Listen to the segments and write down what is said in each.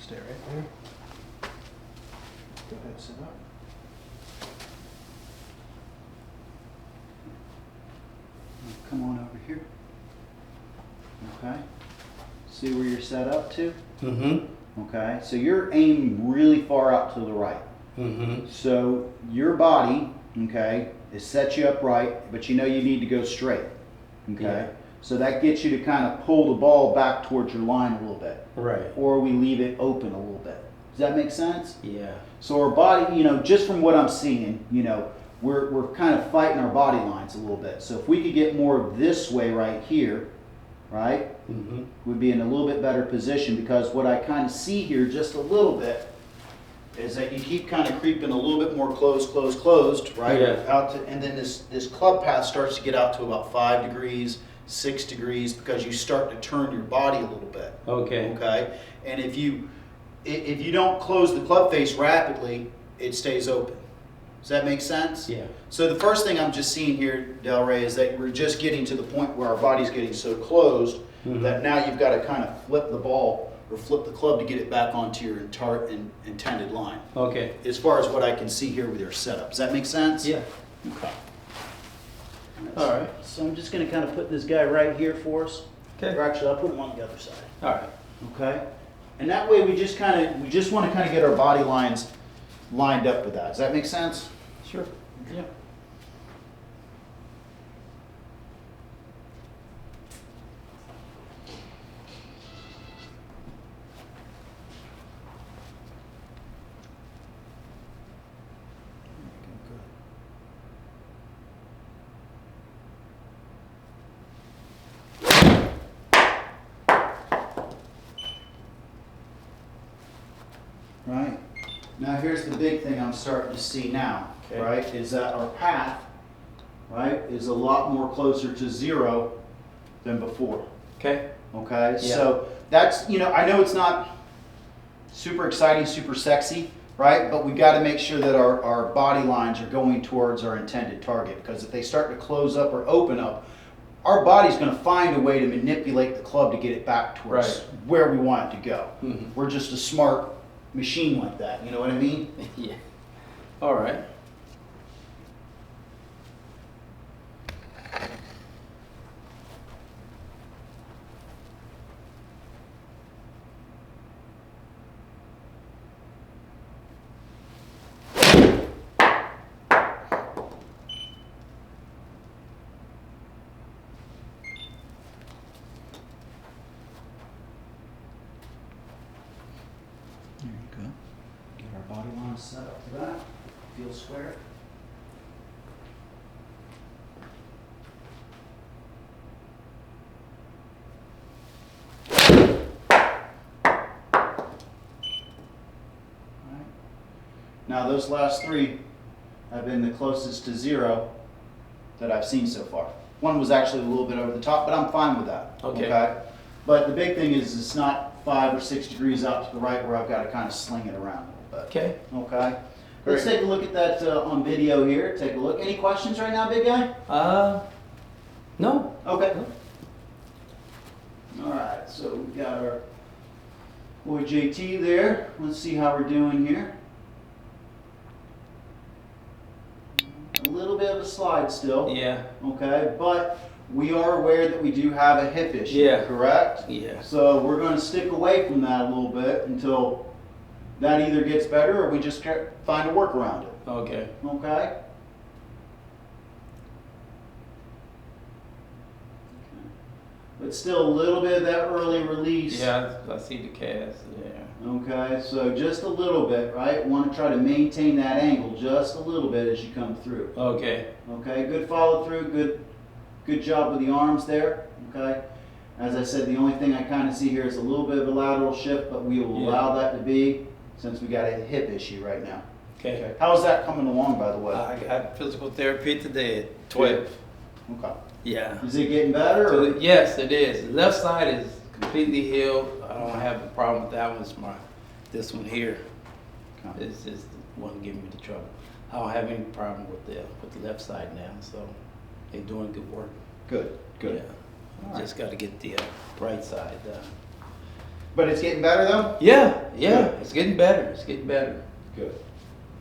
Stay right there. Go ahead, sit up. Come on over here. Okay. See where you're set up to? Mm-hmm. Okay. So you're aimed really far out to the right. Mm-hmm. So your body, okay, is set you up right, but you know you need to go straight. Okay. Yeah. So that gets you to kind of pull the ball back towards your line a little bit. Right. Or we leave it open a little bit. Does that make sense? Yeah. So our body, just from what I'm seeing, we're kind of fighting our body lines a little bit. So if we could get more this way right here, right, Mm-hmm. we'd be in a little bit better position, because what I kind of see here just a little bit is that you keep kind of creeping a little bit more closed, right? Yeah. Out to, and then this club path starts to get out to about 5 degrees, 6 degrees, because you start to turn your body a little bit. Okay. Okay? And if you don't close the club face rapidly, it stays open. Does that make sense? Yeah. So the first thing I'm just seeing here, Del Rey, is that we're just getting to the point where our body's getting so closed that now you've got to kind of flip the ball or flip the club to get it back onto your intended line. Okay. As far as what I can see here with your setup. Does that make sense? Yeah. Okay. All right. So I'm just going to kind of put this guy right here for us. Okay. Or actually, I'll put him on the other side. All right. Okay? And that way we just want to kind of get our body lines lined up with that. Does that make sense? Sure. Yeah. Right? Now here's the big thing I'm starting to see now, Okay. right? Is that our path, right, is a lot more closer to 0 than before. Okay. Okay? Yeah. So that's, I know it's not super exciting, super sexy, right? But we got to make sure that our body lines are going towards our intended target, because if they start to close up or open up, our body's going to find a way to manipulate the club to get it back towards Right. where we want it to go. Mhm. We're just a smart machine like that, you know what I mean? Yeah. All right. There you go. Get our body line set up for that. Feel square. Alright. Now those last 3 have been the closest to 0 that I've seen so far. One was actually a little bit over the top, but I'm fine with that. Okay. But the big thing is it's not 5 or 6 degrees out to the right where I've got to kind of sling it around a little bit. Okay. Okay. Let's Great. take a look at that on video here. Take a look. Any questions right now, big guy? No. Okay. No. All right. So we've got our boy JT there. Let's see how we're doing here. A little bit of a slide still. Yeah. Okay. But we are aware that we do have a hip issue. Yeah. Correct? Yeah. So we're going to stick away from that a little bit until that either gets better or we just find a workaround it. Okay. Okay? But still a little bit of that early release. Yeah, I see the cast. Yeah. Okay, so just a little bit, right? Want to try to maintain that angle just a little bit as you come through. Okay. Okay, good follow through, good job with the arms there. Okay? As I said, the only thing I kind of see here is a little bit of a lateral shift, but we will Yeah. allow that to be since we got a hip issue right now. Okay. How's that coming along, by the way? I got physical therapy today at 12. Okay. Yeah. Is it getting better? So, Or? yes, it is. The left side is completely healed. I don't have a problem with that one. It's this one here. Okay. Is the one giving me the trouble. I don't have any problem with the left side now. So they're doing good work. Good, good. Yeah. All right. Just got to get the right side done. But it's getting better though? Yeah, Good. it's getting better. It's getting better. Good.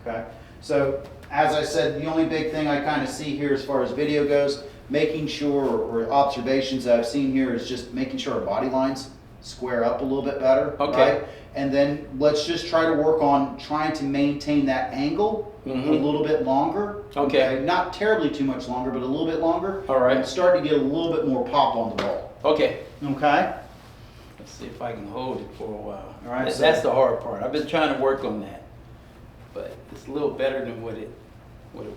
Okay. So as I said, the only big thing I kind of see here as far as video goes, making sure, or observations that I've seen here is just making sure our body lines square up a little bit better. Okay. Right? And then let's just try to work on trying to maintain that angle a little bit longer. Okay. Not terribly too much longer, but a little bit longer. All right. And start to get a little bit more pop on the ball. Okay. Okay. Let's see if I can hold it for a while. All right, That's the hard part. I've been trying to work on that, but it's a little better than what it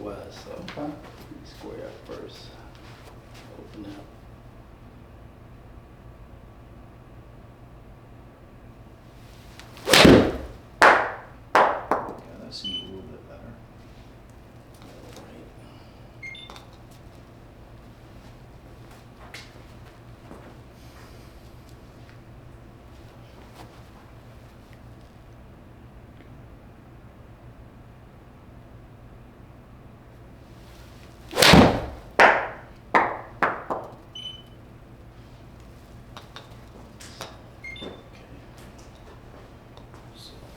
was. So Okay. let me square up first. Open up. Yeah, that seems a little bit better. All right.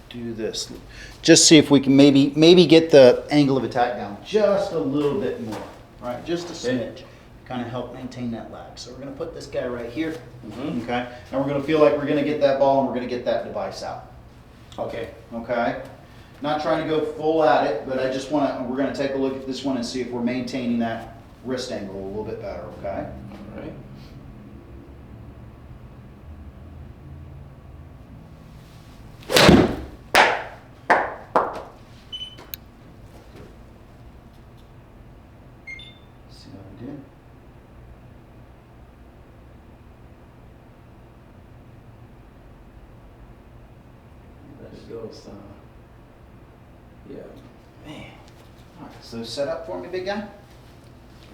Do this. Just see if we can maybe get the angle of attack down just a little bit more. Right, just a smidge. Kind of help maintain that lag. So we're going to put this guy right here. Okay, and we're going to feel like we're going to get that ball and we're going to get that device out. Okay. Okay, not trying to go full at it, but I just want to. We're going to take a look at this one and see if we're maintaining that wrist angle a little bit better. Okay. All right. See what I did? Let it go, son. Yeah. Man, All right, so set up for me, big guy.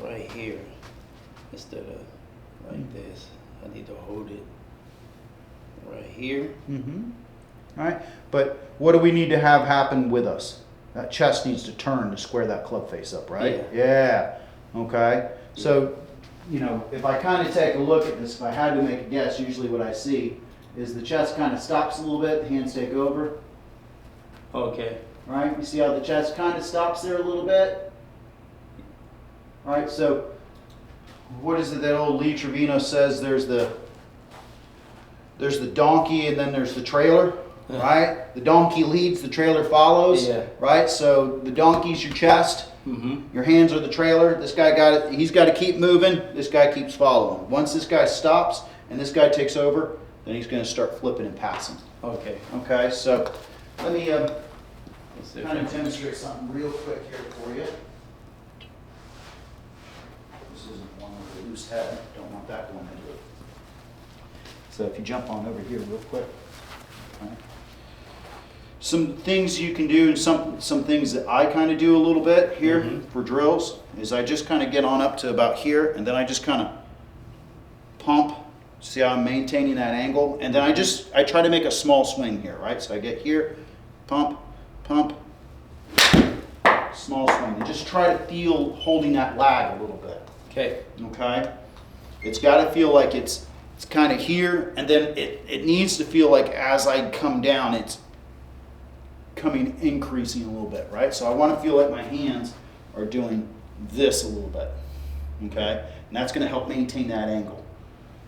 right here instead of like this. I need to hold it right here. Mm-hmm. All right, but what do we need to have happen with us? That chest needs to turn to square that club face up, right? Yeah. Okay. So, you know, if I kind of take a look at this, if I had to make a guess, usually what I see is the chest kind of stops a little bit, the hands take over, Okay. right? You see how the chest kind of stops there a little bit? All right, so what is it that old Lee Trevino says? There's the donkey and then there's the trailer, right? The donkey leads, the trailer follows, Yeah. right? So the donkey's your chest, Mm-hmm. your hands are the trailer. This guy got it. He's got to keep moving. This guy keeps following. Once this guy stops and this guy takes over, then he's going to start flipping and passing. Okay. Okay, so let me Let's see if kind I of can- demonstrate something real quick here for you. This isn't one with a loose head. Don't want that going into it. So if you jump on over here real quick. Okay. Some things you can do, some things that I kind of do a little bit here for drills, is I just kind of get on up to about here, and then I just kind of pump. See how I'm maintaining that angle? And then I try to make a small swing here, right? So I get here, pump, pump, small swing. And just try to feel holding that lag a little bit, Okay. okay? It's got to feel like it's kind of here, and then it needs to feel like as I come down, it's increasing a little bit, right? So I want to feel like my hands are doing this a little bit, okay? And that's going to help maintain that angle.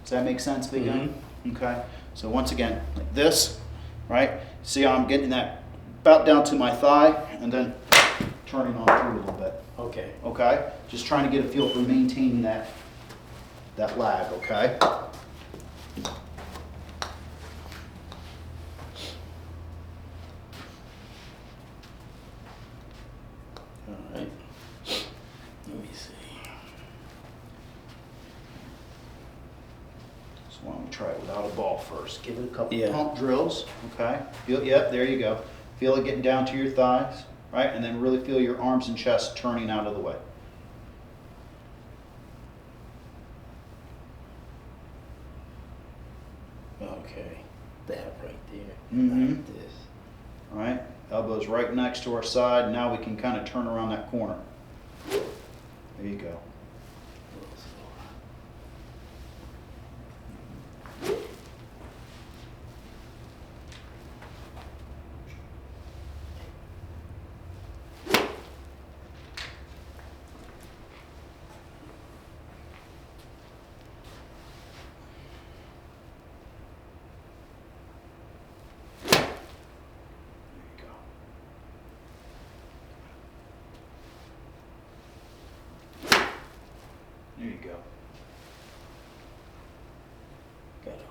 Does that make sense, big guy? Okay. So once again, like this, right? See how I'm getting that about down to my thigh, and then turning on through a little bit. Okay. Okay? Just trying to get a feel for maintaining that lag, okay? All right. Let me see. So why don't we try it without a ball first? Give it a couple Yeah. pump drills, okay? Yep, there you go. Feel it getting down to your thighs, right? And then really feel your arms and chest turning out of the way. Okay. That right there. Mhm. Like this. All right, elbows right next to our side. Now we can kind of turn around that corner. There you go. A little slower.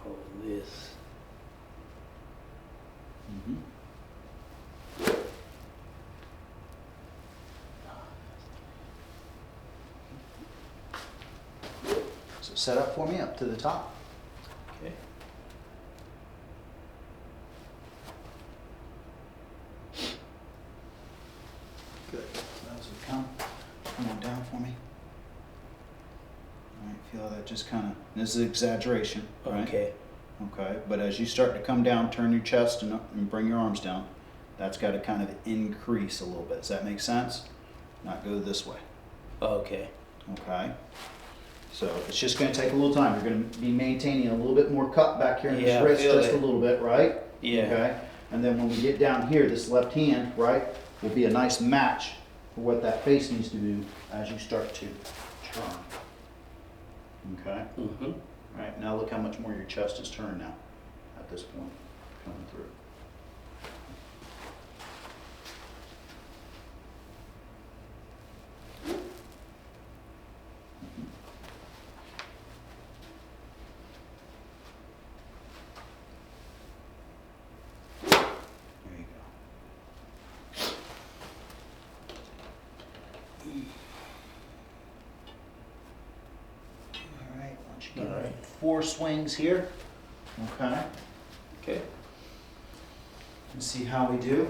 hold this. Mhm. So set up for me up to the top. Okay. Good. So as we come on down for me. All right, feel that just kind of, this is exaggeration, right? Okay. Okay, but as you start to come down, turn your chest and, up and bring your arms down. That's got to kind of increase a little bit. Does that make sense? Not go this way. Okay. Okay. So it's just going to take a little time. You're going to be maintaining a little bit more cut back here in Yeah, I this wrist, feel just it. a little bit, right? Yeah. Okay. And then when we get down here, this left hand, right, will be a nice match for what that face needs to do as you start to turn. Okay. Mm-hmm. All right. Now look how much more your chest is turned now at this point, coming through. There you go. All right, why don't you give All it right. 4 swings here, okay, Okay. and see how we do.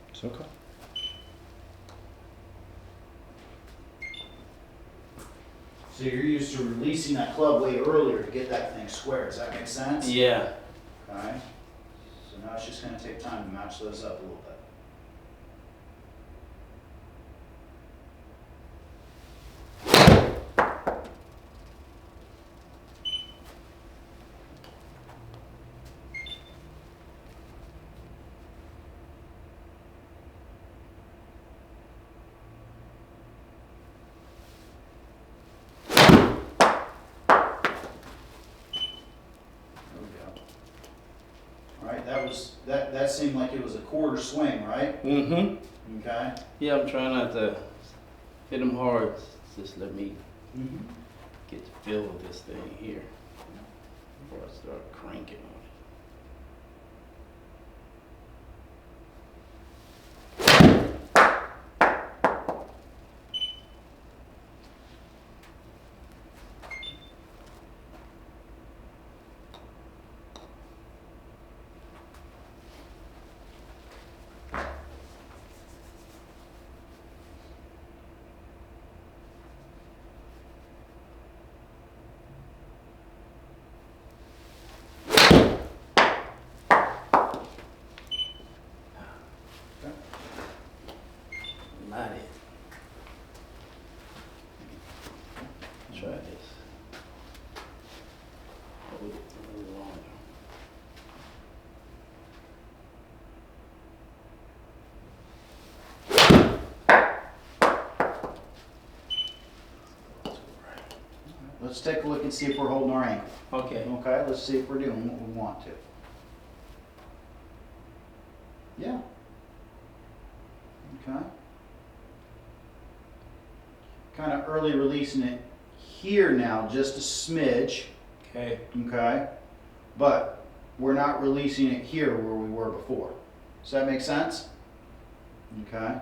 It's okay. So you're used to releasing that club weight earlier to get that thing square. Does that make sense? Yeah. Okay. So now it's just going to take time to match those up a little bit. There we go. All right, that seemed like it was a quarter swing, right? Mm-hmm. Okay. Yeah, I'm trying not to hit them hard. Just let me Mm-hmm. get the feel of this thing here before I start cranking on it. Not it. Try this. Hold it a little longer. Let's take a look and see if we're holding our ankle. Okay. Okay, let's see if we're doing what we want to. Yeah. Okay. Kind of early releasing it here now, just a smidge. Okay. Okay. But we're not releasing it here where we were before. Does that make sense? Okay.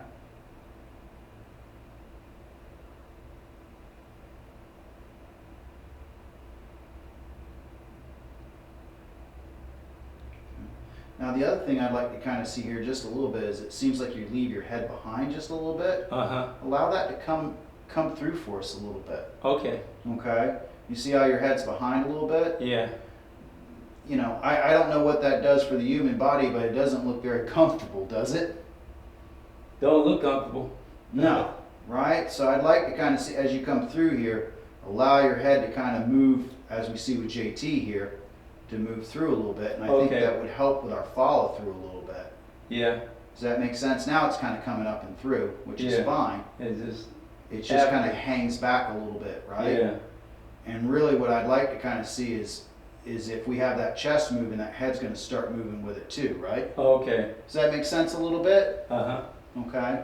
Now the other thing I'd like to kind of see here just a little bit is it seems like you leave your head behind just a little bit. Uh-huh. Allow that to come through for us a little bit. Okay. Okay? You see how your head's behind a little bit? Yeah. You know, I don't know what that does for the human body, but it doesn't look very comfortable, does it? Don't look comfortable. No. Right? So I'd like to kind of see, as you come through here, allow your head to kind of move, as we see with JT here, to move through a little bit. And I think Okay. that would help with our follow through a little bit. Yeah. Does that make sense? Now it's kind of coming up and through, which is Yeah. fine. It's just. It just kind of hangs back a little bit, right? Yeah. And really what I'd like to kind of see is is if we have that chest moving, that head's gonna start moving with it too, right? Okay. Does that make sense a little bit? Uh-huh. Okay.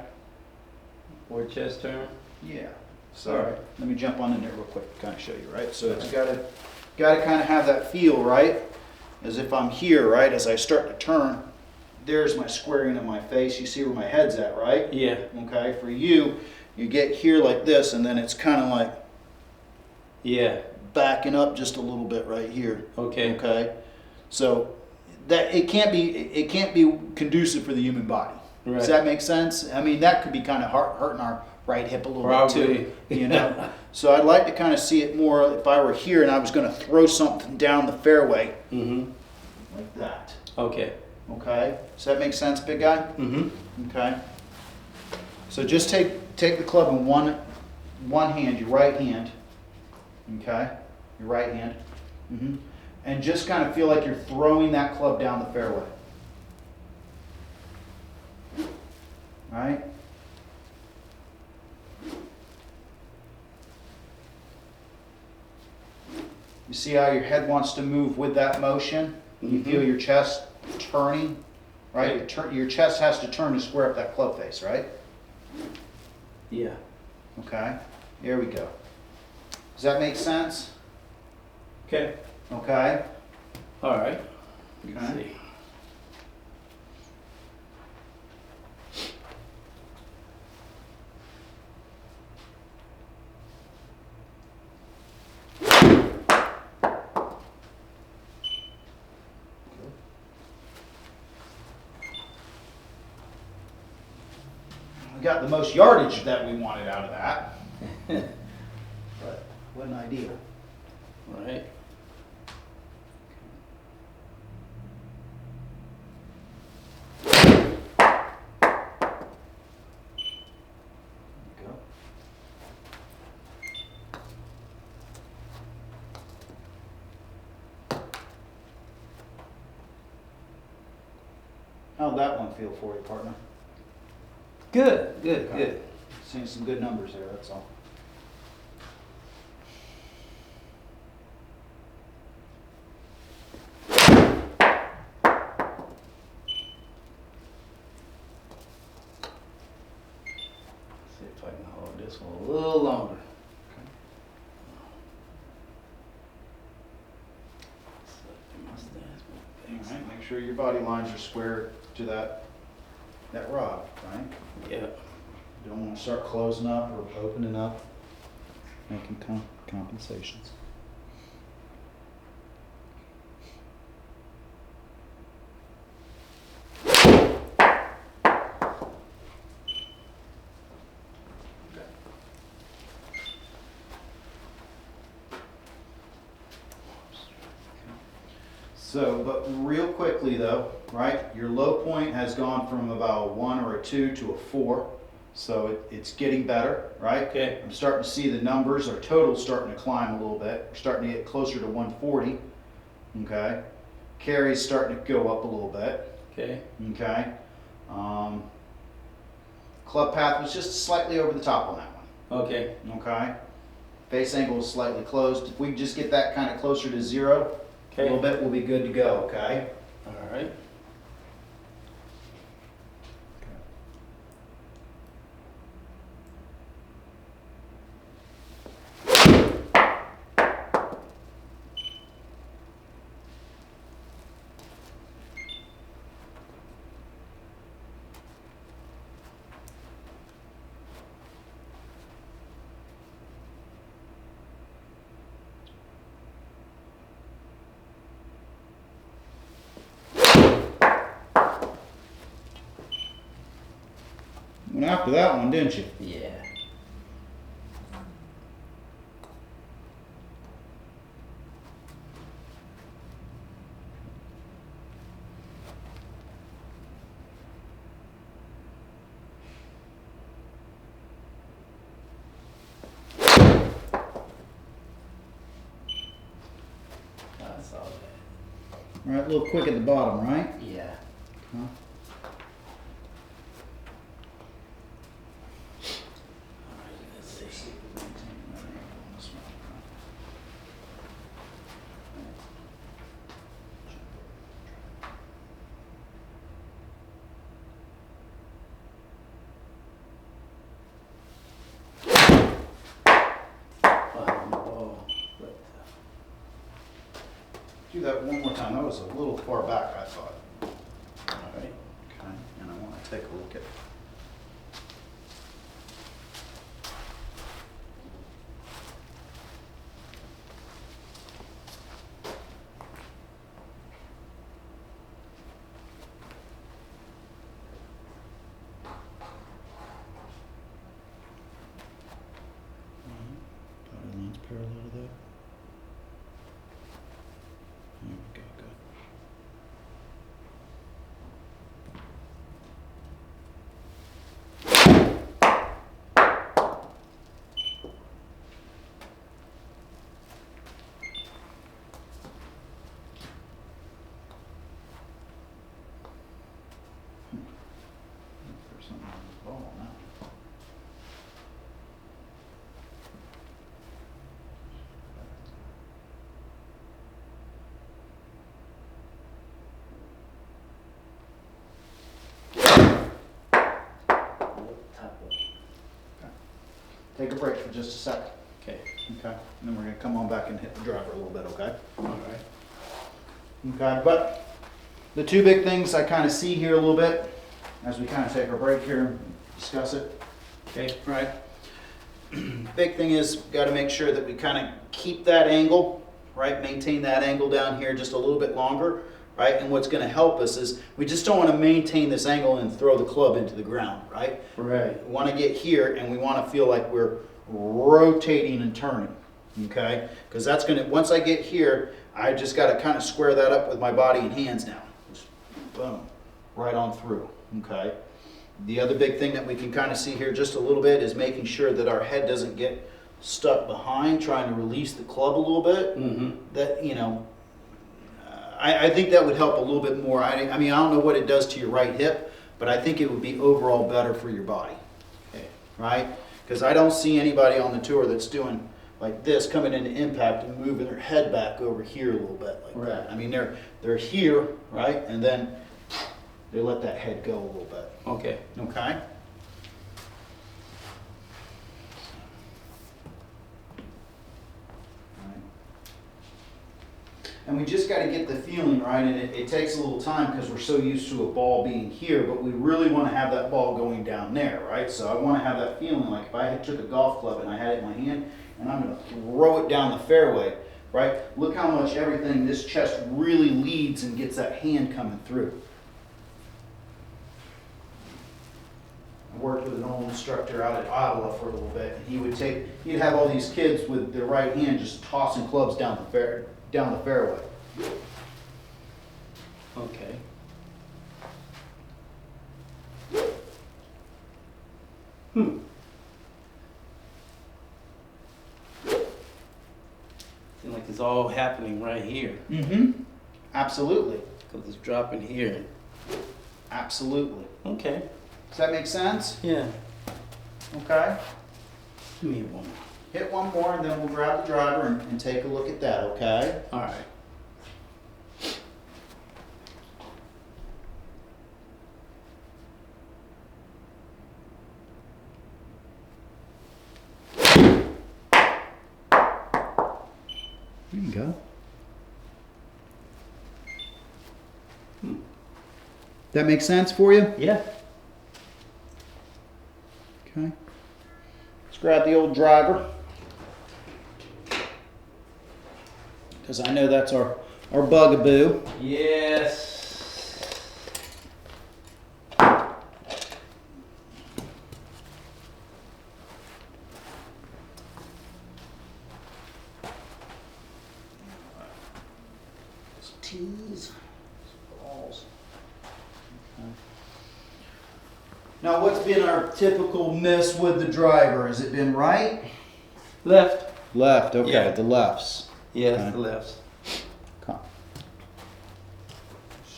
Or chest turn? Yeah. So All right. let me jump on in there real quick to kind of show you, right? So it's gotta kind of have that feel, right? As if I'm here, right? As I start to turn, there's my squaring of my face. You see where my head's at, right? Yeah. Okay. For you, you get here like this, and then it's kind of like Yeah. backing up just a little bit right here. Okay. Okay. So that it can't be conducive for the human body. Right. Does that make sense? I mean, that could be kind of hurting our right hip a little Probably. bit too, you know? So I'd like to kind of see it more if I were here and I was going to throw something down the fairway Mm-hmm. like that. Okay. Okay? Does that make sense, big guy? Mm-hmm. Okay. So just take the club in one hand, your right hand. Okay? Your right hand. And just kind of feel like you're throwing that club down the fairway. Right? You see how your head wants to move with that motion? You feel your chest turning, right? Your chest has to turn to square up that club face, right? Yeah. Okay, here we go. Does that make sense? Okay. Okay. All right. Let's Okay. see. We got the most yardage that we wanted out of that, but wasn't ideal. All right. Go. How'd that one feel for you, partner? Good. Good. Okay. Good. Seeing some good numbers there, that's all. See if I can hold this one a little longer. All right, make sure your body lines are square to that rod, right? Yeah. You don't want to start closing up or opening up, making compensations. So, but real quickly though, right, your low point has gone from about a 1 or a 2 to a 4. So it's getting better, right? Okay. I'm starting to see the numbers, our total's starting to climb a little bit. We're starting to get closer to 140, okay? Carry's starting to go up a little bit, Okay. okay? Club path was just slightly over the top on that Okay. one, okay? Face angle is slightly closed. If we can just get that kind of closer to 0, a little bit, we'll be good to go, okay? All right. Went after that one, didn't you? Yeah. I saw that. All right, a little quick at the bottom, right? Yeah. Huh? All right. Let's see. do that one more time. That was a little far back, I thought. All right. Okay, and I want to take a look at. Dotted line's parallel to that. There we go, good. There's something on the ball now. Take a break for just a second. Okay. Okay. And then we're gonna come on back and hit the driver a little bit, okay? All right. Okay, but the two big things I kind of see here a little bit as we kind of take our break here and discuss it. Okay. Right. Big thing is, got to make sure that we kind of keep that angle, right? Maintain that angle down here just a little bit longer, right? And what's going to help us is we just don't want to maintain this angle and throw the club into the ground, right? Right. We want to get here and we want to feel like we're rotating and turning, okay? Because that's going to, once I get here, I just got to kind of square that up with my body and hands now. Just boom, right on through, okay? The other big thing that we can kind of see here just a little bit is making sure that our head doesn't get stuck behind, trying to release the club a little bit. Mm-hmm. That, you know, I think that would help a little bit more. I mean, I don't know what it does to your right hip, but I think it would be overall better for your body, Okay. right? Because I don't see anybody on the tour that's doing like this, coming into impact and moving their head back over here a little bit like that. Right. I mean, they're here, right? And then they let that head go a little bit. Okay. Okay? And we just got to get the feeling right, and it takes a little time because we're so used to a ball being here, but we really want to have that ball going down there, right? So I want to have that feeling like if I had took a golf club and I had it in my hand and I'm going to throw it down the fairway, right? Look how much everything, this chest really leads and gets that hand coming through. I worked with an old instructor out at Iowa for a little bit, and he'd have all these kids with their right hand just tossing clubs down the fairway. Okay. Seems like it's all happening right here Mm-hmm. Absolutely. because it's dropping here. Absolutely. Okay. Does that make sense? Yeah. Okay. Give me one. Hit one more and then we'll grab the driver and take a look at that, okay? All right. There you go. That makes sense for you? Yeah. Okay. Let's grab the old driver. Because I know that's our bugaboo. Yes. Some tees, some balls. Okay. Now, what's been our typical miss with the driver? Has it been right? Left. Left, okay, Yeah. the lefts. Yes, Okay. the lefts. Come.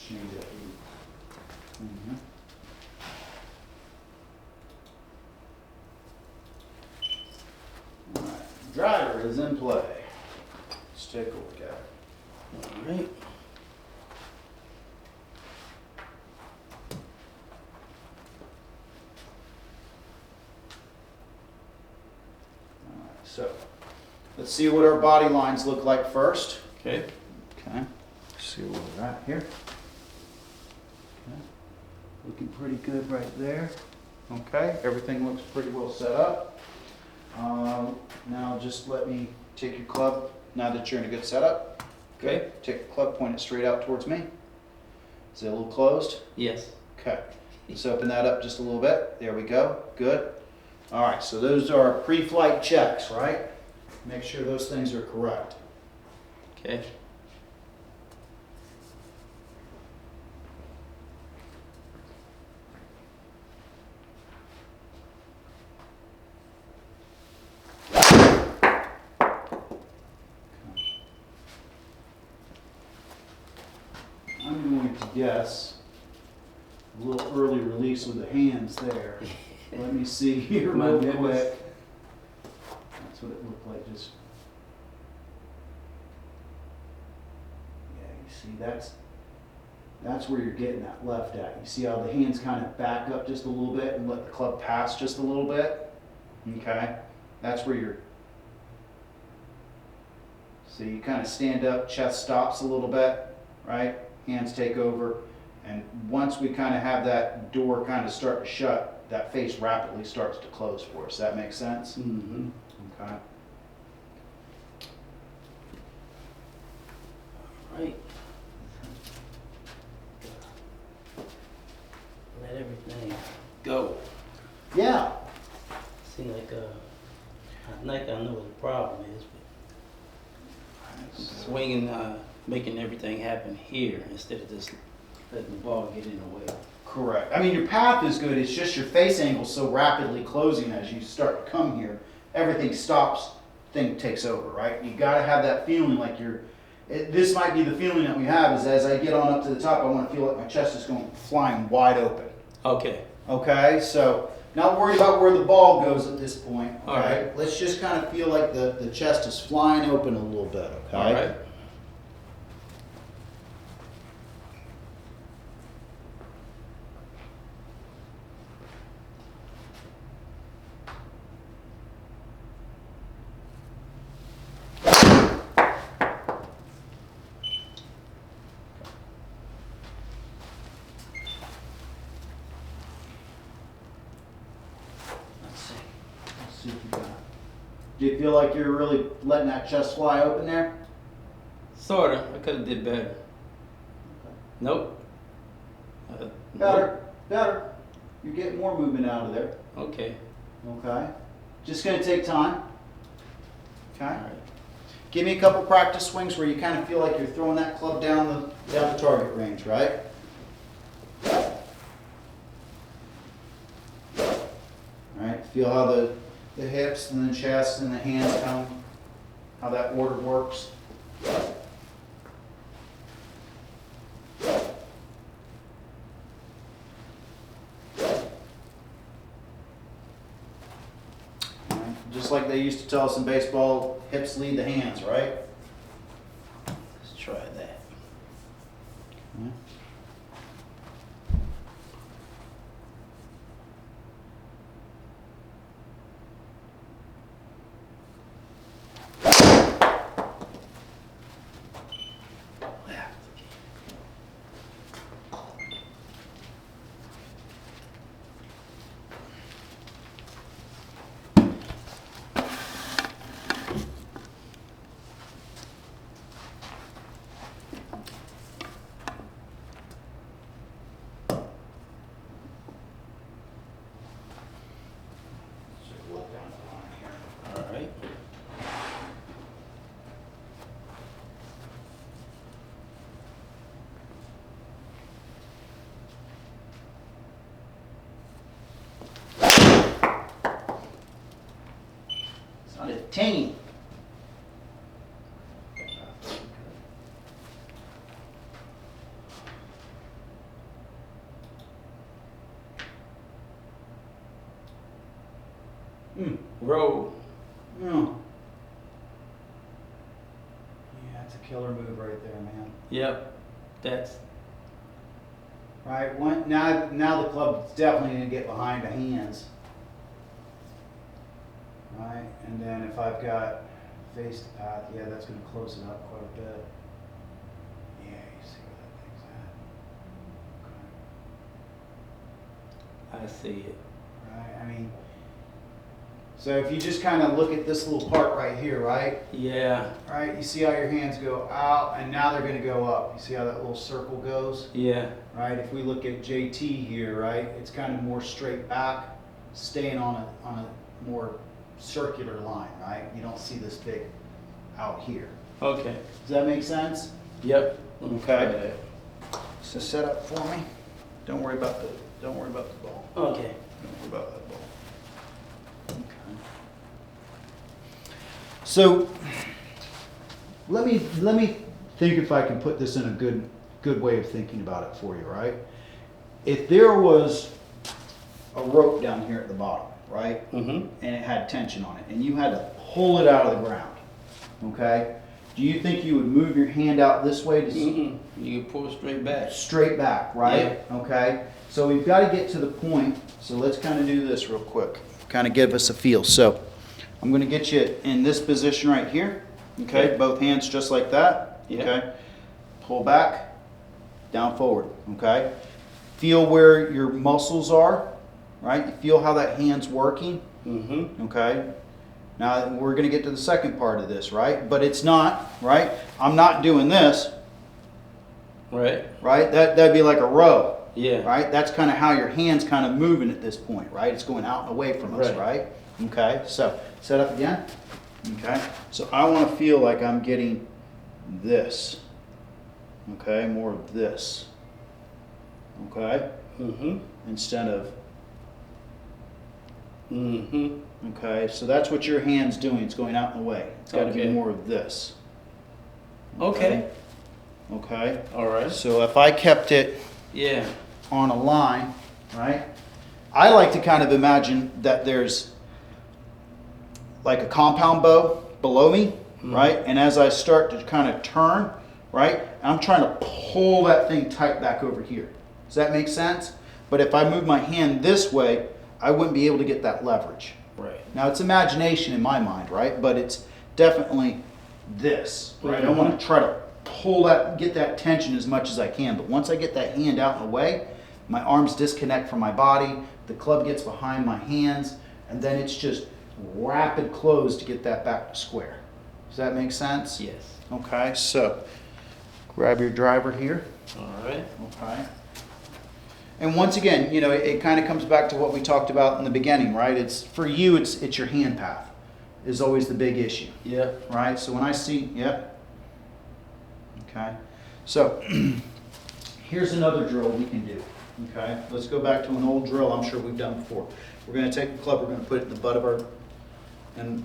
Change that. Mhm. All right, driver is in play. Let's take a look at it. All right. All right, so let's see what our body lines look like first. Okay. Okay. see where we're at here. Okay. Looking pretty good right there. Okay, everything looks pretty well set up. Now just let me take your club, now that you're in a good setup. Okay. Take the club, point it straight out towards me. Is it a little closed? Yes. Okay. Just open that up just a little bit. There we go. Good. All right, so those are pre-flight checks, right? Make sure those things are correct. Okay. I'm going to guess a little early release with the hands there. Let me see here My real goodness. quick. That's what it looked like, just. Yeah, you see, that's where you're getting that left at. You see how the hands kind of back up just a little bit and let the club pass just a little bit? Okay, that's where you're. So you kind of stand up, chest stops a little bit, right? Hands take over. And once we kind of have that door kind of start to shut, that face rapidly starts to close for us. Does that make sense? Mm-hmm. Okay. Right. Let everything go. Yeah. Seems like I know what the problem is, but swinging, making everything happen here instead of just letting the ball get in the way. Correct. I mean, your path is good. It's just your face angle so rapidly closing as you start to come here. Everything stops, thing takes over, right? You got to have that feeling like this might be the feeling that we have is as I get on up to the top, I want to feel like my chest is going flying wide open. Okay. Okay, so not worried about where the ball goes at this point. Okay, All right. Let's just kind of feel like the chest is flying open a little bit. Okay. All right. Let's see what we got. Do you feel like you're really letting that chest fly open there? Sorta. I could have did better. Nope. Better, better. You're getting more movement out of there. Okay. Okay. Just gonna take time. Okay. All right. Give me a couple practice swings where you kind of feel like you're throwing that club down the target range, right? All right. Feel how the hips and the chest and the hands come, how that order works. Just like they used to tell us in baseball, hips lead the hands, right? Let's try that. All right. It's not a tinny. Roll. Yeah, it's a killer move right there, man. Yep. That's Right, now the club's definitely gonna get behind the hands. Right, and then if I've got face to path, yeah, that's gonna close it up quite a bit. Yeah, you I see it. right? I mean, so if you just kind of look at this little part right here, right? Yeah, Right, you see how your hands go out and now they're gonna go up. You see how that little circle goes? yeah, Right, if we look at JT here, right, it's kind of more straight back, staying on a more circular line, right? You don't see this big out here. okay, Does that make sense? yep. Let me Okay. try that. So set up for me. Don't worry about the ball. Okay, Don't worry about that ball. Okay. So let me think if I can put this in a good way of thinking about it for you, right? If there was a rope down here at the bottom, right? mm-hmm, And it had tension on it, and you had to pull it out of the ground, okay? Do you think you would move your hand out this way to you can pull straight back. straight back, right? Okay. So we've got to get to the point. So let's kind of do this real quick. Kind of give us a feel. So I'm going to get you in this position right here. Okay. Okay. Both hands just like that. Yeah. Okay. Pull back, down, forward. Okay. Feel where your muscles are, right? You feel how that hand's working. Mm-hmm, Okay. Now we're going to get to the second part of this, right? But it's not, right? I'm not doing this, right, right? That'd be like a row. yeah, Right? That's kind of how your hand's kind of moving at this point, right? It's going out and away from us, Right. right? Okay, so set up again. Okay, so I want to feel like I'm getting this. Okay, more of this. Okay, mm-hmm, instead of, mm-hmm, okay, so that's what your hand's doing. It's going out and away. It's got to be Okay. more of this. okay, Okay, all right, so if I kept it yeah, on a line, right? I like to kind of imagine that there's like a compound bow below me, right? And as I start to kind of turn, right, I'm trying to pull that thing tight back over here. Does that make sense? But if I move my hand this way, I wouldn't be able to get that leverage. right, Now it's imagination in my mind, right? But it's definitely this, right? I want to try to pull that, get that tension as much as I can. But once I get that hand out and away, my arms disconnect from my body, the club gets behind my hands, and then it's just rapid close to get that back to square. Does that make sense? yes, Okay, so grab your driver here. all right, Okay. And once again, you know, it kind of comes back to what we talked about in the beginning, right? It's for you, it's your hand path is always the big issue, yeah, right? So when I see, yep. Okay. So here's another drill we can do. Okay. Let's go back to an old drill I'm sure we've done before. We're going to take the club, we're going to put it in the butt of our, in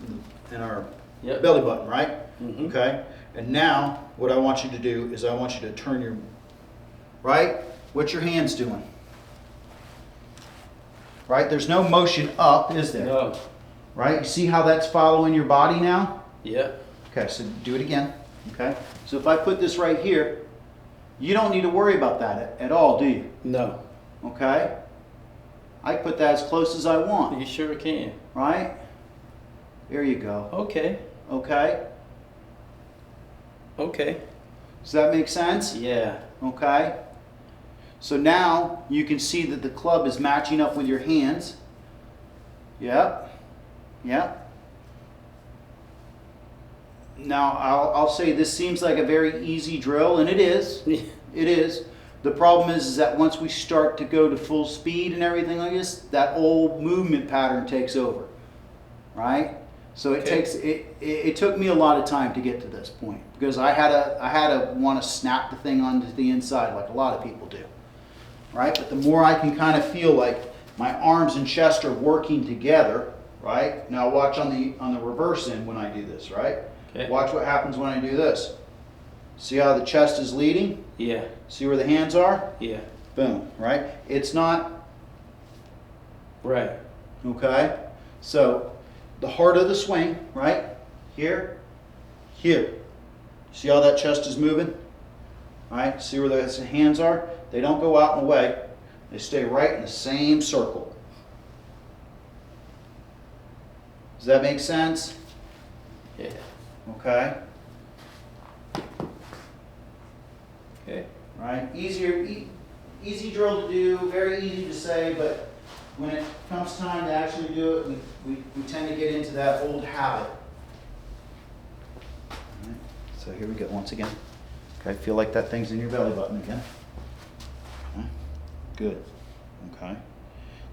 our Yep. belly button, right? Mhm. Okay. And now what I want you to do is I want you to turn your, right? What's your hands doing? Right? There's no motion up, is there? no, Right? You see how that's following your body now? yeah, Okay, so do it again. Okay? So if I put this right here, you don't need to worry about that at all, do you? no, Okay? I put that as close as I want, you sure can, right? There you go. okay, Okay? okay, Does that make sense? yeah, Okay? So now you can see that the club is matching up with your hands. Yep. Yep. Now I'll say this seems like a very easy drill, and it is. It is. The problem is that once we start to go to full speed and everything like this, that old movement pattern takes over. Right? So it Okay. takes it took me a lot of time to get to this point because I had to want to snap the thing onto the inside like a lot of people do. Right? But the more I can kind of feel like my arms and chest are working together, right? Now watch on the reverse end when I do this, right? okay, Watch what happens when I do this. See how the chest is leading? yeah, See where the hands are? yeah, Boom, right? It's not, right, okay? So the heart of the swing, right? Here, here. See how that chest is moving? All right, see where those hands are? They don't go out and away. They stay right in the same circle. Does that make sense? yeah, Okay. okay, Right? Easy drill to do, very easy to say, but when it comes time to actually do it, we tend to get into that old habit. All right, so here we go once again. Okay, feel like that thing's in your belly button again. Okay, good. Okay,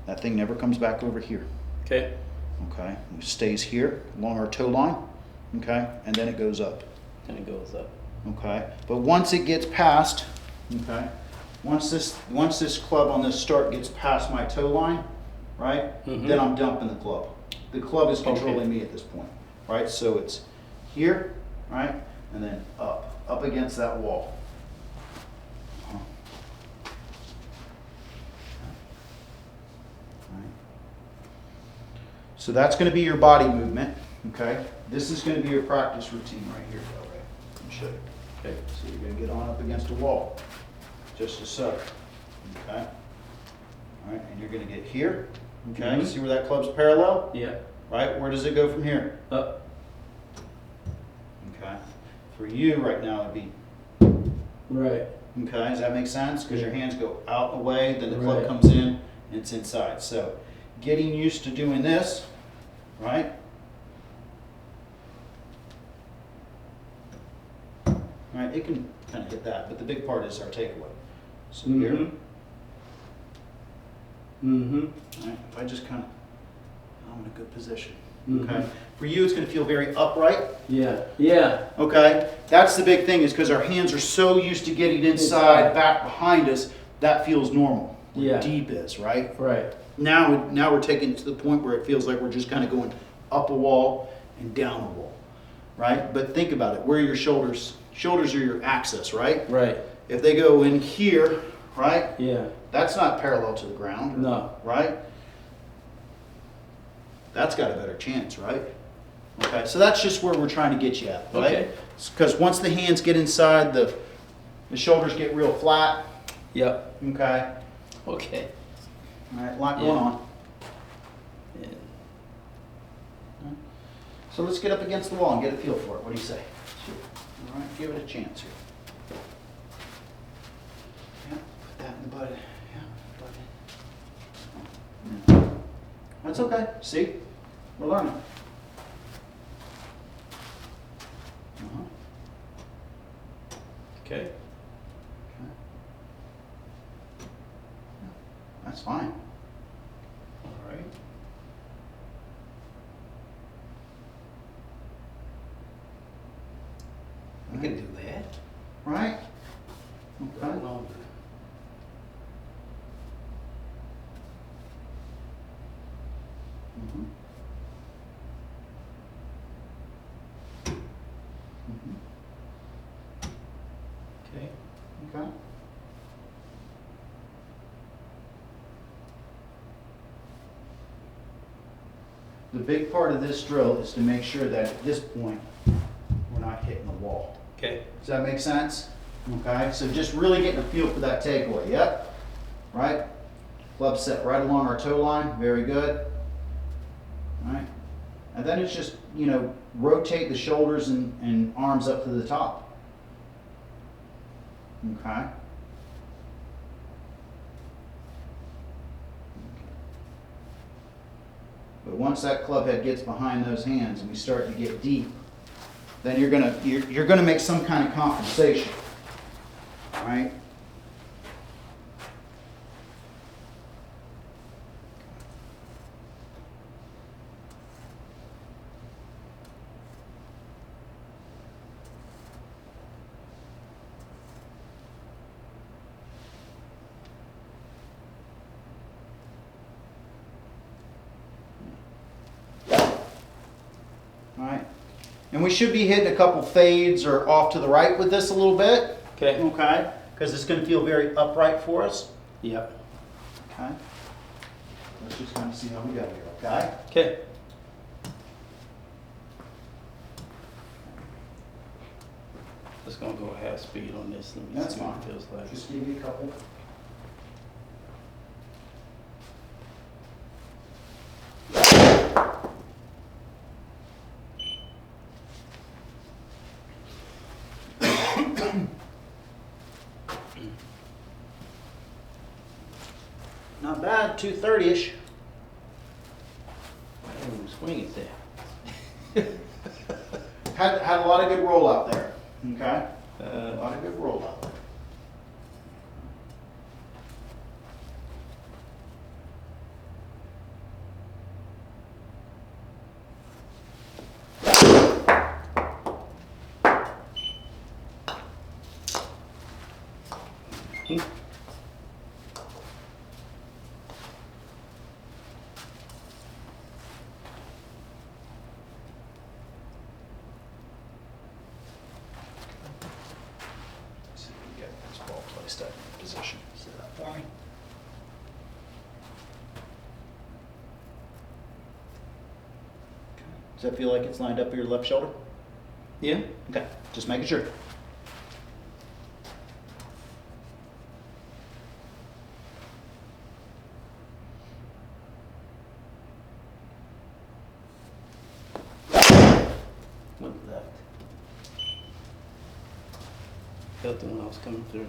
that thing never comes back over here. Okay. Okay, it stays here along our toe line. Okay, and then it goes up. Then it goes up. Okay, but once it gets past, okay, once this club on this start gets past my toe line, right, Mhm. then I'm dumping the club. The club is controlling Okay. me at this point, right? So it's here, right, and then up against that wall. Uh-huh. Right. So that's going to be your body movement, okay? This is going to be your practice routine right here, though, right? Let me show you. Okay. So you're going to get on up against a wall, just as so, okay? All right, and you're going to get here, okay? Mhm. See where that club's parallel, Yeah. right? Where does it go from here? Up. Okay. For you right now, it'd be, Right. okay, does that make sense? Because your hands go out and away, then the club Right. comes in, and it's inside. So getting used to doing this, right? Right, it can kind of hit that, but the big part is our takeaway. So here, Mhm. Mhm. right, if I just kind of, I'm in a good position, Mhm. okay? For you, it's going to feel very upright, Yeah. Yeah. okay? That's the big thing, is because our hands are so used to getting inside, back behind us, that feels normal. Where Yeah. deep is, right? Right. Now we're taking it to the point where it feels like we're just kind of going up a wall and down a wall, right? But think about it, where are your shoulders? Shoulders are your axis, right? Right. If they go in here, right, Yeah. that's not parallel to the ground, No. right? That's got a better chance, right? Okay, so that's just where we're trying to get you at, right? Okay. Because once the hands get inside, the shoulders get real flat, Yep. okay? Okay. All right, a lot going Yeah. on. Yeah. So let's get up against the wall and get a feel for it. What do you say? Sure. All right, give it a chance here. Yeah, put that in the butt. Yeah, butt in. Yeah. That's okay. See, we're learning. Uh-huh. Okay. Okay. That's fine. All right. We can do that. Right? Right Okay. longer. Mhm. Mhm. Okay. Okay. The big part of this drill is to make sure that at this point, we're not hitting the wall. Okay. Does that make sense? Okay, so just really getting a feel for that takeaway, yep. Right? Club set right along our toe line, very good. All right. And then it's just, rotate the shoulders and arms up to the top. Okay. But once that club head gets behind those hands and we start to get deep, then you're gonna make some kind of compensation. All right? All right. And we should be hitting a couple fades or off to the right with this a little bit. Okay. Okay? Because it's going to feel very upright for us. Yep. Okay? Let's just kind of see how we go here, okay? Okay. Just gonna go half speed on this. Let me That's see what fine. it feels like. Just give me a couple. Not bad, 230-ish. swing is there? Had a lot of good roll out there. Okay? A Uh, lot of good roll out there. See if we get this ball placed up in position. See that for me? Okay. Does that feel like it's lined up your left shoulder? yeah. Okay, just making sure. Went left. Felt it when I was coming through.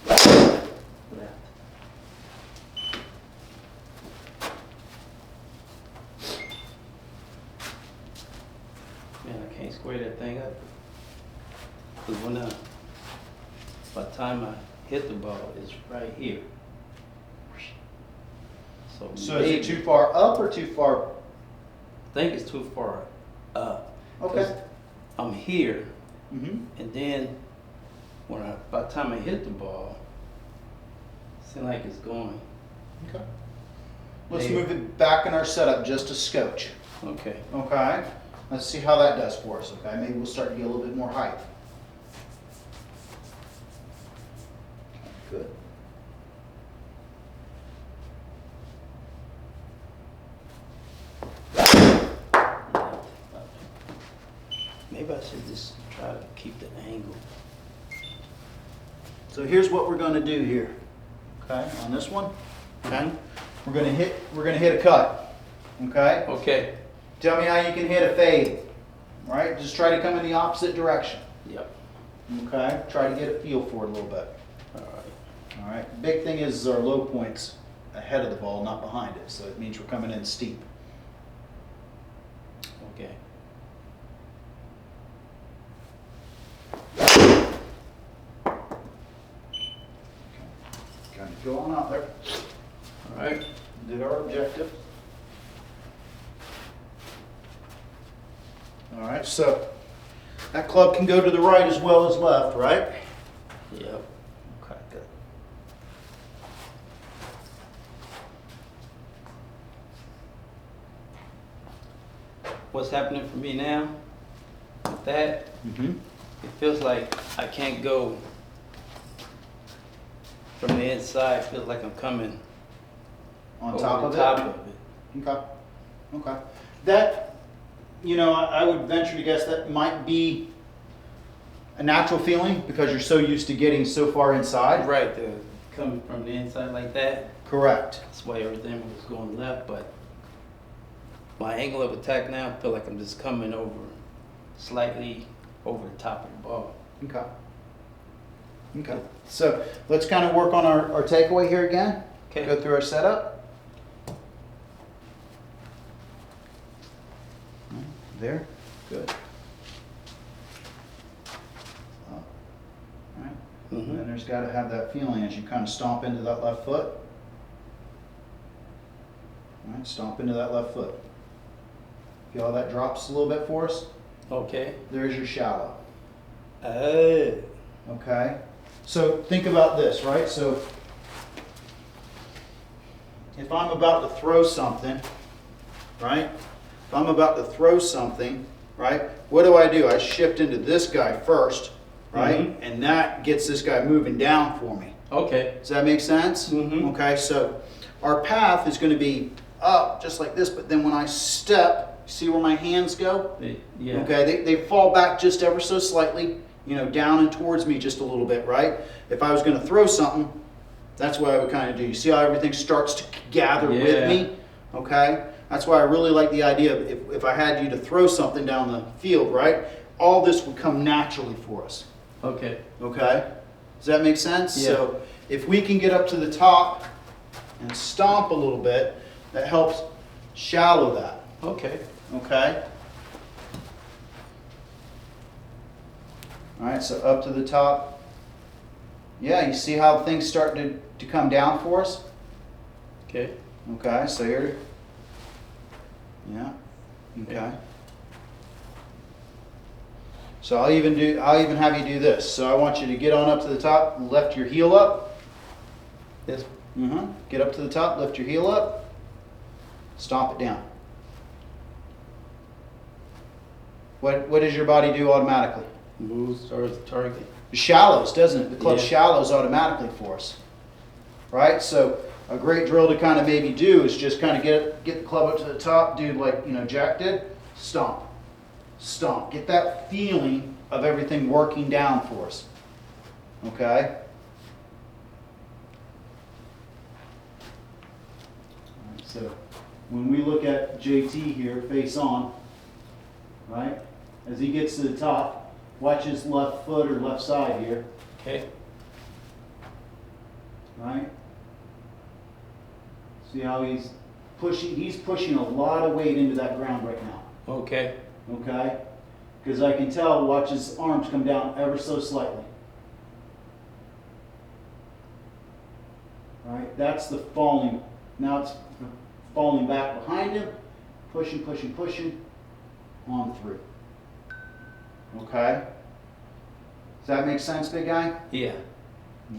Left. Man, I can't square that thing up. Cause when by the time I hit the ball, it's right here. So So is maybe- it too far up or too far? I think it's too far up. Okay. 'Cause I'm here, Mm-hmm. and then by the time I hit the ball, it seems like it's going. Okay. Let's There. move it back in our setup just a scotch. Okay. Okay. Let's see how that does for us. Okay. Maybe we'll start to get a little bit more height. Good. Maybe I should just try to keep the angle. So here's what we're going to do here. Okay. On this one. Okay. We're going to hit a cut. Okay. Okay. Tell me how you can hit a fade. All right. Just try to come in the opposite direction. Yep. Okay. Try to get a feel for it a little bit. All right. All right. Big thing is our low points ahead of the ball, not behind it. So it means we're coming in steep. Okay. Kind of go on out there. All right. Did our objective. All right. So that club can go to the right as well as left, right? Yep. Okay. Good. What's happening for me now with that, Mm-hmm. it feels like I can't go from the inside. It feels like I'm coming On over top the of top it. of it. Okay. Okay. That, you know, I would venture to guess that might be a natural feeling because you're so used to getting so far inside. Right, the coming from the inside like that. Correct. That's why everything was going left, but my angle of attack now, I feel like I'm just coming over, slightly over the top of the ball. Okay. Okay. So let's kind of work on our takeaway here again. Okay. Go through our setup. There. Good. Up. All right. Mhm. And there's got to have that feeling as you kind of stomp into that left foot. All right, stomp into that left foot. Feel how that drops a little bit for us? Okay. There's your shallow. Oh. Okay? So think about this, right? So if I'm about to throw something, right? If I'm about to throw something, right? What do? I shift into this guy first, right? Mhm. And that gets this guy moving down for me. Okay. Does that make sense? Mhm. Okay, so our path is going to be up just like this, but then when I step, see where my hands go? Yeah. Okay, they fall back just ever so slightly, you know, down and towards me just a little bit, right? If I was going to throw something, that's what I would kind of do. You see how everything starts to gather with me? Okay? That's why I really like the idea of if I had you to throw something down the field, right? All this would come naturally for us. Okay. Okay? Does that make sense? Yeah. So if we can get up to the top and stomp a little bit, that helps shallow that. Okay. Okay? All right, so up to the top. Yeah, you see how things start to come down for us? Okay. Okay, so here. Yeah. Okay. So I'll even have you do this. So I want you to get on up to the top, lift your heel up. Yes. Get up to the top, lift your heel up, stomp it down. What does your body do automatically? Moves towards the target. It shallows, doesn't it? The club Yeah. shallows automatically for us. Right? So a great drill to kind of maybe do is just kind of get the club up to the top, do like, you know, Jack did. Stomp. Stomp. Get that feeling of everything working down for us. Okay? Alright, so when we look at JT here, face on, right? As he gets to the top, watch his left foot or left side here, Okay. right? See how he's pushing a lot of weight into that ground right now. Okay. Okay? Because I can tell, watch his arms come down ever so slightly. Right? That's the falling. Now it's falling back behind him, pushing, pushing, pushing, on through. Okay? Does that make sense, big guy? Yeah.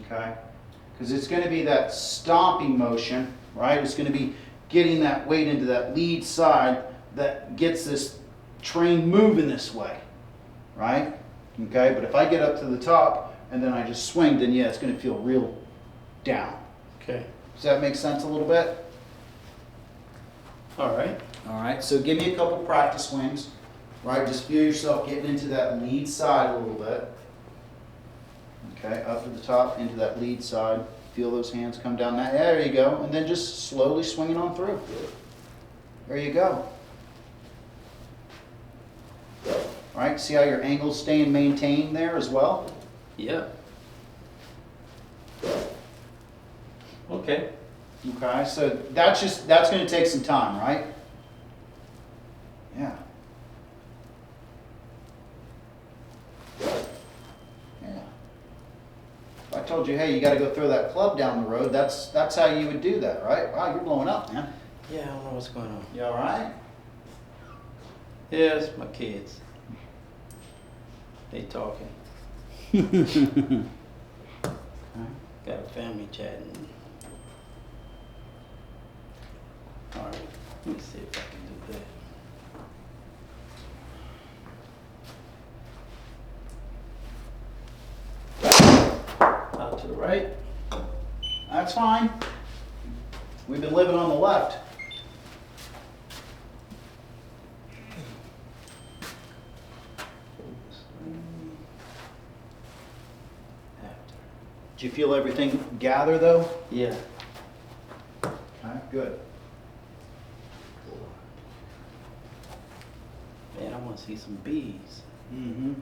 Okay? Because it's going to be that stomping motion, right? It's going to be getting that weight into that lead side that gets this train moving this way, right? Okay, but if I get up to the top and then I just swing, then yeah, it's going to feel real down. Okay. Does that make sense a little bit? All right. All right, so give me a couple practice swings, right? Just feel yourself getting into that lead side a little bit. Okay, up to the top, into that lead side. Feel those hands come down. There you go. And then just slowly swinging on through. There you go. All right, see how your angle's staying maintained there as well? Yep. Okay. Okay, so that's going to take some time, right? Yeah. Yeah. If I told you, hey, you got to go throw that club down the road, that's how you would do that, right? Wow, you're blowing up, man. Yeah, I don't know what's going on. You all right? Yeah, it's my kids. They talking. Okay. Got a family chatting. All right. Let me see if I can do that. Out to the right. That's fine. We've been living on the left. After. Did you feel everything gather though? Yeah. Okay, good. Man, I want to see some bees. Mm-hmm.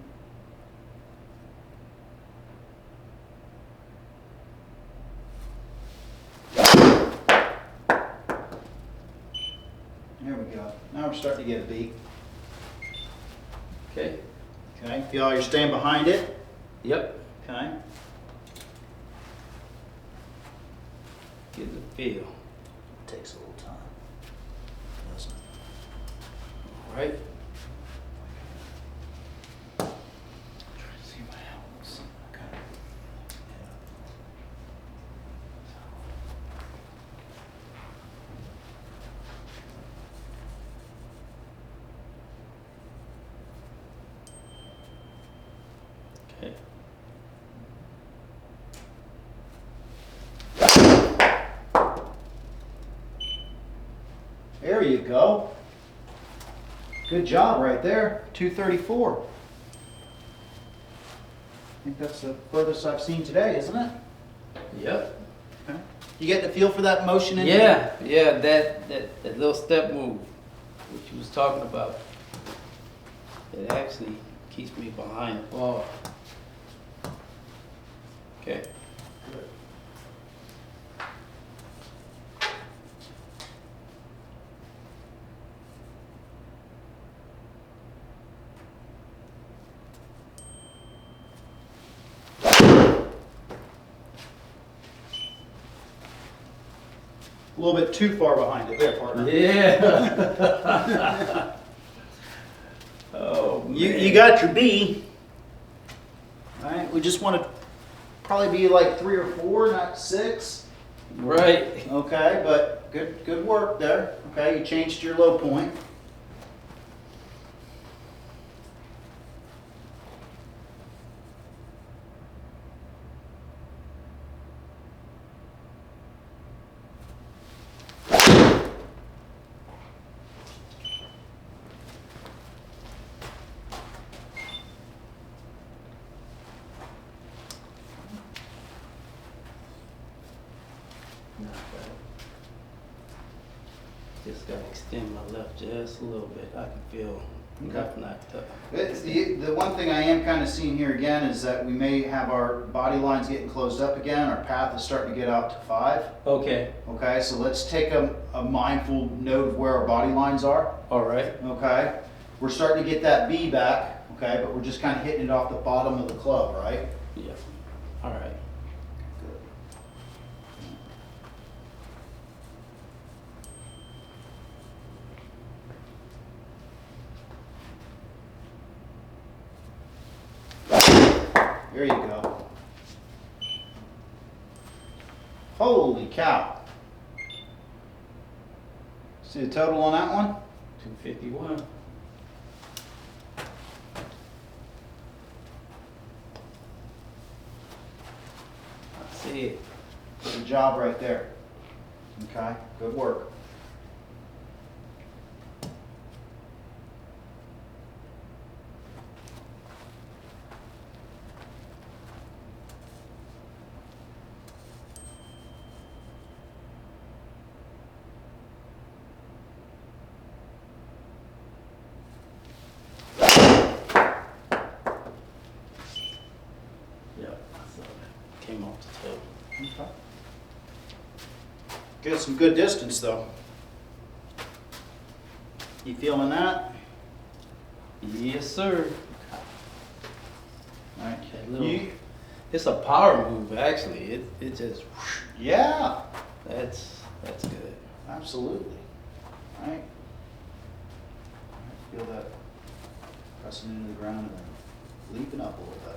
There we go. Now we're starting to get a beat. Okay. Okay, feel how you're staying behind it? Yep. Okay. Getting the feel. Takes a little time, doesn't it? All right. Trying to see what happens. Okay. Okay. There you go. Good job right there, 234. I think that's the furthest I've seen today, isn't it? Yep. Okay. You get the feel for that motion in Yeah, that little step move, which you was talking about. It actually keeps me behind the ball. Okay. Good. A little bit too far behind it there, partner. Yeah. Oh, man. You got your B. All right, we just want to probably be like 3 or 4, not 6. Right. Okay, but good work there. Okay, you changed your low point. Not bad. Just gotta extend my left just a little bit. I can feel left knocked up. The one thing I am kind of seeing here again is that we may have our body lines getting closed up again. Our path is starting to get out to 5. Okay. Okay, so let's take a mindful note of where our body lines are. All right. Okay, we're starting to get that B back. Okay, but we're just kind of hitting it off the bottom of the club, right? Yeah. All right. There you go. Holy cow. See the total on that one? 251. I see it. Good job right there. Okay, good work. Yep. I saw that. Came off the toe. Okay. Get some good distance though. You feeling that? Yes, sir. All right. That little, it's a power move, actually. It just, Yeah, that's good. absolutely. All right. Feel that pressing into the ground and then leaping up a little bit.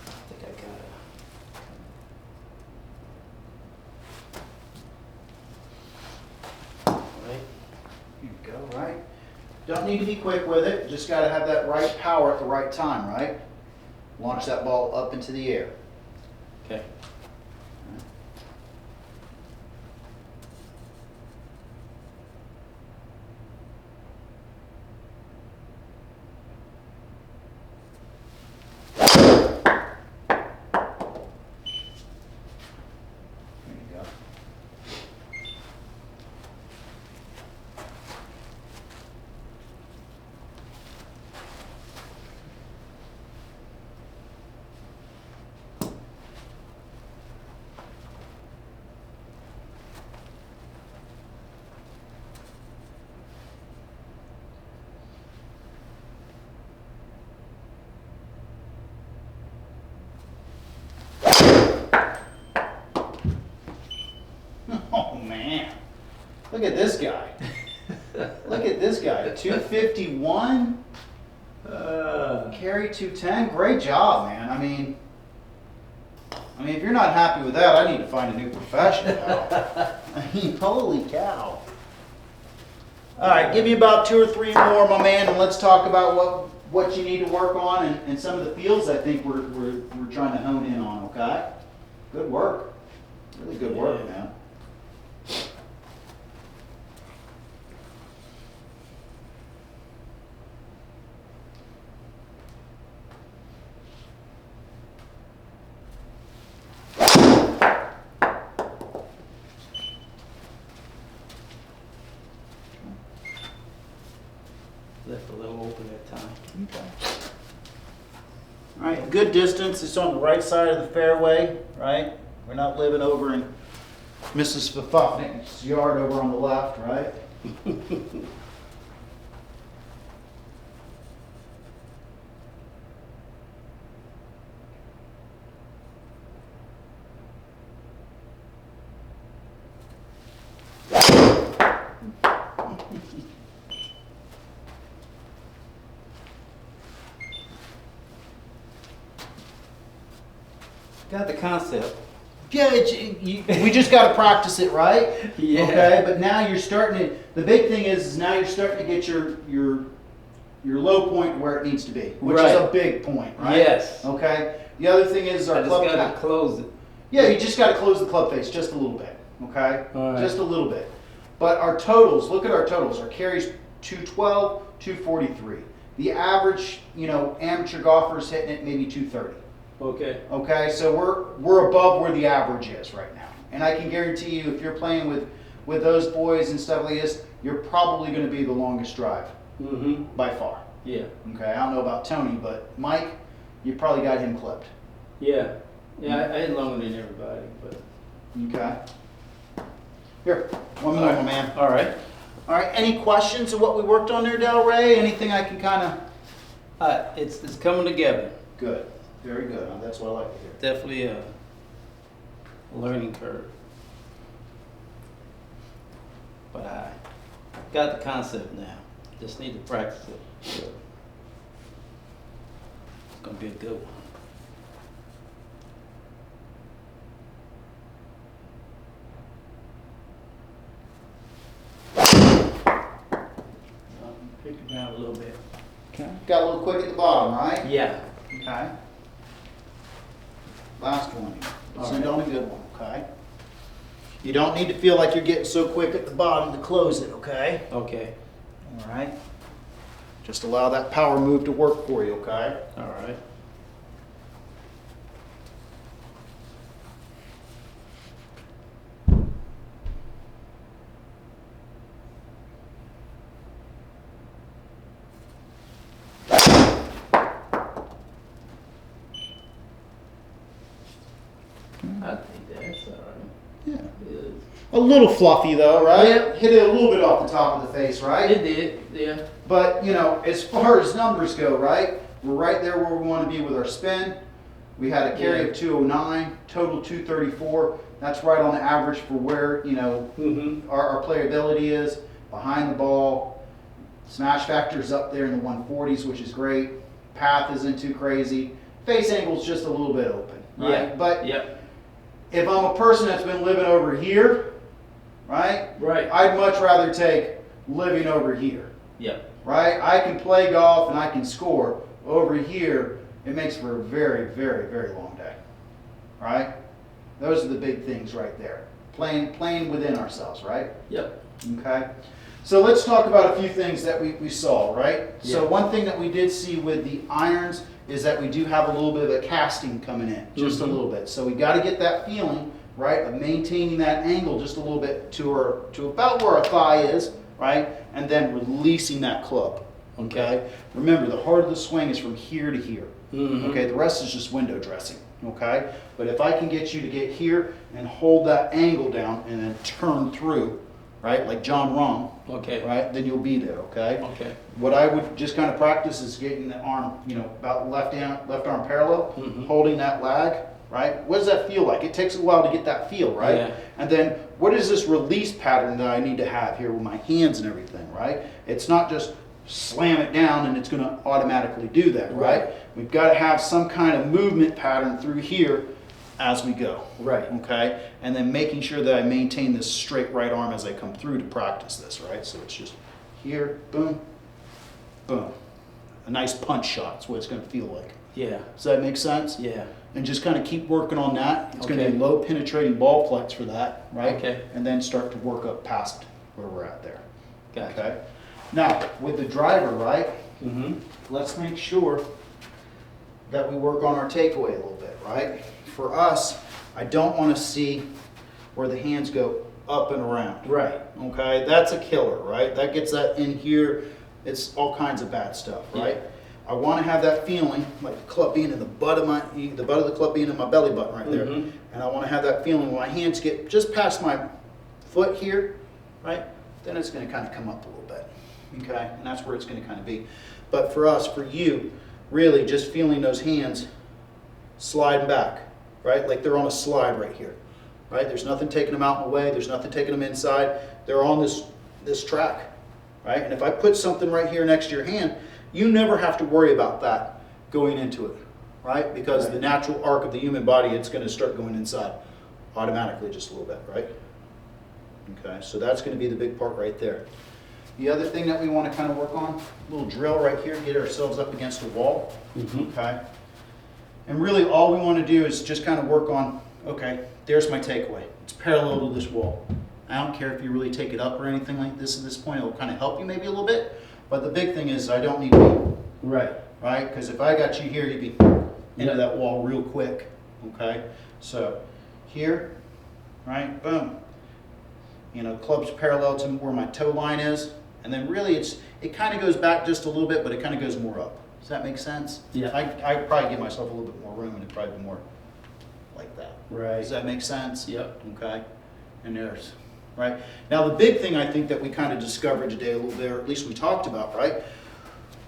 I think I got it. All right. Here you go, right? Don't need to be quick with it, just gotta have that right power at the right time, right? Launch that ball up into the air. Okay. There you go. Oh man, look at this guy. Look at this guy, 251, carry 210. Great job, man. I mean, I mean, if you're not happy with that, I need to find a new profession, pal. I mean, holy cow. All right, give me about 2 or 3 more, my man, and let's talk about what you need to work on and some of the fields I think we're trying to hone in on, okay? Good work. Really good work, man. Left a little open that time. Okay. All right, good distance. It's on the right side of the fairway, right? We're not living over in Mrs. Fafnik's yard over on the left, right? Got the concept. Yeah, we just got to practice it, right? Yeah. Okay, but now you're starting to. The big thing is now you're starting to get your low point where it needs to be, which is a big point, right? Yes. Okay. The other thing is our I just club. gotta close it. Yeah, you just got to close the club face just a little bit. Okay. All right. Just a little bit. But our totals. Look at our totals. Our carries 212, 243. The average, amateur golfer's hitting it maybe 230. Okay. Okay, so we're above where the average is right now, and I can guarantee you, if you're playing with those boys and stuff like this, you're probably going to be the longest drive Mm-hmm. by far. Yeah. Okay, I don't know about Tony, but Mike, you probably got him clipped. Yeah. Yeah, I hit longer than everybody, but. Okay. Here, one more, my man. All right. All right. Any questions of what we worked on there, Del Rey? Anything I can kind of? It's coming together. Good. Very good. That's what I like to hear. Definitely a learning curve. But I got the concept now. Just need to practice it. So it's gonna be a good one. Pick it down a little bit. Okay. Got a little quick at the bottom, right? Yeah. Okay. Last one. All Send right. on a good one, okay? You don't need to feel like you're getting so quick at the bottom to close it, okay? Okay. All right. Just allow that power move to work for you, okay? All right. I think that's all right. Yeah. It A little fluffy though, right? Yeah. Hit it a little bit off the top of the face, right? did, yeah. But, as far as numbers go, right? We're right there where we want to be with our spin. We had a carry of 209, total 234. That's right on the average for where, Mm-hmm. our playability is. Behind the ball, smash factor is up there in the 140s, which is great. Path isn't too crazy. Face angle's just a little bit open, right? Yeah. But Yep. if I'm a person that's been living over here, right? Right. I'd much rather take living over here, Yep. right? I can play golf and I can score. Over here, it makes for a very, very, very long day, right? Those are the big things right there. Playing within ourselves, right? Yep. Okay. So let's talk about a few things that we saw, right? So Yeah. one thing that we did see with the irons is that we do have a little bit of a casting coming in, just a Mhm. little bit. So we got to get that feeling, right, of maintaining that angle just a little bit to about where our thigh is, right, and then releasing that club. Okay. Remember, the heart of the swing is from here to here. Mhm. Okay. The rest is just window dressing. Okay. But if I can get you to get here and hold that angle down and then turn through, right, like John Rahm, Okay. right, then you'll be there. Okay. Okay. What I would just kind of practice is getting the arm, about left arm parallel, Mhm. holding that lag, right? What does that feel like? It takes a while to get that feel, right? Yeah. And then what is this release pattern that I need to have here with my hands and everything, right? It's not just slam it down and it's going to automatically do that, right? Right. We've got to have some kind of movement pattern through here as we go. Right. Okay? And then making sure that I maintain this straight right arm as I come through to practice this, right? So it's just here, boom, boom. A nice punch shot is what it's going to feel like. Yeah. Does that make sense? Yeah. And just kind of keep working on that. It's going to Okay. be low penetrating ball plex for that, right? Okay. And then start to work up past where we're at there. Gotcha. Okay? Now, with the driver, right? Mm-hmm. Let's make sure that we work on our takeaway a little bit, right? For us, I don't want to see where the hands go up and around. Right. Okay? That's a killer, right? That gets that in here. It's all kinds of bad stuff, right? Yeah. I want to have that feeling like the club being in the butt of the club being in my belly button right there. Mhm. And I want to have that feeling when my hands get just past my foot here, right? Then it's going to kind of come up a little bit. Okay? And that's where it's going to kind of be. But for us, for you, really just feeling those hands sliding back, right? Like they're on a slide right here, right? There's nothing taking them out in the way. There's nothing taking them inside. They're on this track, right? And if I put something right here next to your hand, you never have to worry about that going into it, right? Because the natural arc of the human body, it's going to start going inside automatically just a little bit, right? Okay, so that's going to be the big part right there. The other thing that we want to kind of work on, a little drill right here, get ourselves up against a wall, okay? And really all we want to do is just kind of work on, okay, there's my takeaway. It's parallel to this wall. I don't care if you really take it up or anything like this at this point. It'll kind of help you maybe a little bit. But the big thing is I don't need to be, Right. right? Because if I got you here, you'd be into that wall real quick, okay? So here, right, boom. You know, club's parallel to where my toe line is. And then really it kind of goes back just a little bit, but it kind of goes more up. Does that make sense? Yeah. I probably give myself a little bit more room and it'd probably be more like that. Right. Does that make sense? Yep. Okay. And there's, right? Now the big thing I think that we kind of discovered today a little bit, or at least we talked about, right,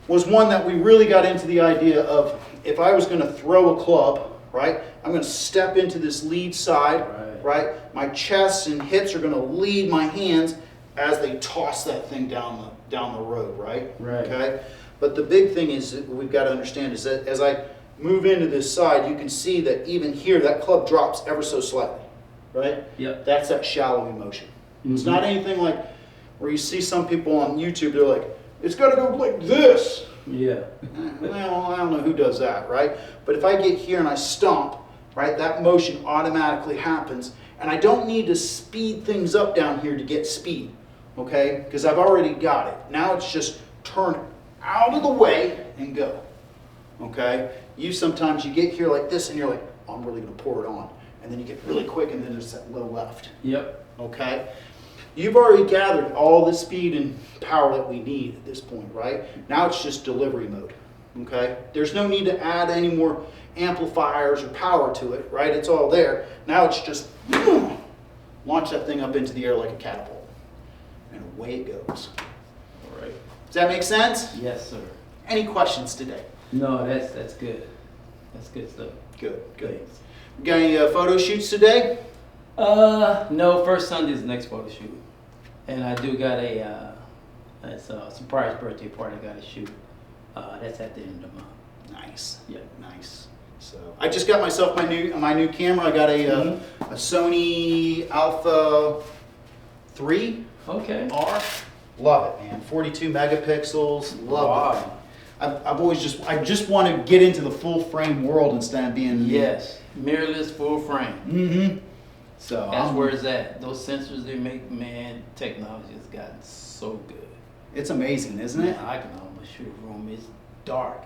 was one that we really got into the idea of if I was going to throw a club, right, I'm going to step into this lead side, right? My chest and hips are going to lead my hands as they toss that thing down the road, right? Right. Okay. But the big thing is that we've got to understand is that as I move into this side, you can see that even here that club drops ever so slightly, right? Yep. That's that shallow motion. It's Mhm. not anything like where you see some people on YouTube, they're like, it's got to go like this. Yeah. Well, I don't know who does that, right? But if I get here and I stomp, right, that motion automatically happens. And I don't need to speed things up down here to get speed, okay? Because I've already got it. Now it's just turn out of the way and go, okay? Sometimes you get here like this and you're like, oh, I'm really going to pour it on. And then you get really quick and then there's that low left, Yep. okay? You've already gathered all the speed and power that we need at this point, right? Now it's just delivery mode, okay? There's no need to add any more amplifiers or power to it, right? It's all there. Now it's just launch that thing up into the air like a catapult. And away it goes. All right. Does that make sense? Yes, sir. Any questions today? No, that's good. That's good stuff. Good, good. Thanks. Got any photo shoots today? No, first Sunday is the next photo shoot. And I do got it's a surprise birthday party I got to shoot. That's at the end of the month. Nice. Yeah. Nice. So I just got myself my new camera. I got a Sony Alpha 3 Okay. R. Love it, man. 42 megapixels. Love it. I just want to get into the full frame world instead of being Yes. Mirrorless full frame. Mm-hmm. So That's where it's at. Those sensors they make, man, technology has gotten so good. it's amazing, isn't it? Man, I can almost shoot a room. It's dark.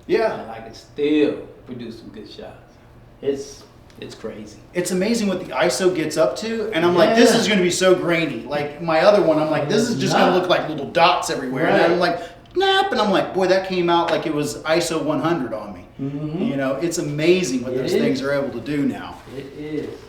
Yeah. And I can still produce some good shots. It's crazy. It's amazing what the ISO gets up to, and I'm like, this is going to be so grainy. Like my other one, I'm like, this is just going to look like little dots everywhere. Right. And I'm like, snap, and I'm like, boy, that came out like it was ISO 100 on me. Mm-hmm. You know, it's amazing what It those is. things are able to do now. It is.